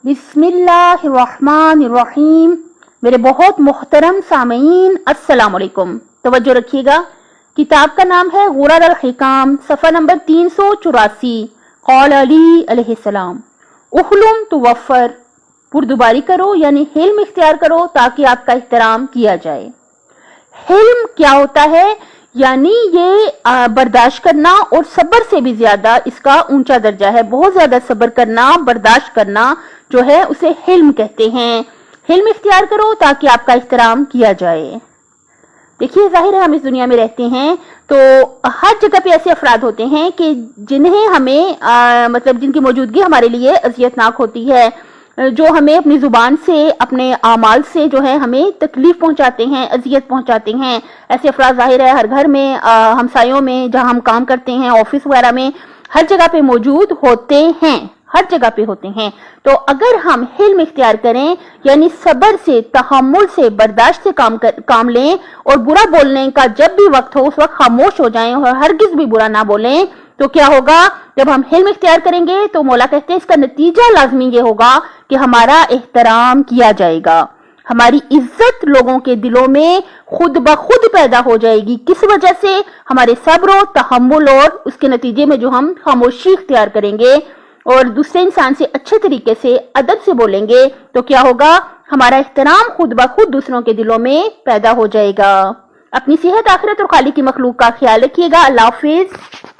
بسم اللہ الرحمن الرحیم۔ میرے بہت محترم سامعین السلام علیکم، توجہ رکھیے گا۔ کتاب کا نام ہے غرر الحکام، صفحہ نمبر 384۔ قال علی علیہ السلام احلم توفر، پردباری کرو یعنی حلم اختیار کرو تاکہ آپ کا احترام کیا جائے۔ حلم کیا ہوتا ہے؟ یعنی یہ برداشت کرنا اور صبر سے بھی زیادہ اس کا اونچا درجہ ہے۔ بہت زیادہ صبر کرنا، برداشت کرنا جو ہے اسے حلم کہتے ہیں۔ حلم اختیار کرو تاکہ آپ کا احترام کیا جائے۔ دیکھیے، ظاہر ہے ہم اس دنیا میں رہتے ہیں تو ہر جگہ پہ ایسے افراد ہوتے ہیں کہ جنہیں ہمیں جن کی موجودگی ہمارے لیے اذیت ناک ہوتی ہے، جو ہمیں اپنی زبان سے، اپنے اعمال سے جو ہے ہمیں تکلیف پہنچاتے ہیں، اذیت پہنچاتے ہیں۔ ایسے افراد ظاہر ہے ہر گھر میں، ہمسایوں میں، جہاں ہم کام کرتے ہیں، آفس وغیرہ میں، ہر جگہ پہ موجود ہوتے ہیں، ہر جگہ پہ ہوتے ہیں۔ تو اگر ہم حلم اختیار کریں یعنی صبر سے، تحمل سے، برداشت سے کام لیں اور برا بولنے کا جب بھی وقت ہو اس وقت خاموش ہو جائیں اور ہرگز بھی برا نہ بولیں، تو کیا ہوگا؟ جب ہم حلم اختیار کریں گے تو مولا کہتے ہیں اس کا نتیجہ لازمی یہ ہوگا کہ ہمارا احترام کیا جائے گا، ہماری عزت لوگوں کے دلوں میں خود بخود پیدا ہو جائے گی۔ کس وجہ سے؟ ہمارے صبر و تحمل اور اس کے نتیجے میں جو ہم خاموشی اختیار کریں گے اور دوسرے انسان سے اچھے طریقے سے، ادب سے بولیں گے، تو کیا ہوگا؟ ہمارا احترام خود بخود دوسروں کے دلوں میں پیدا ہو جائے گا۔ اپنی صحت، آخرت اور خالق کی مخلوق کا خیال رکھیے گا۔ اللہ حافظ۔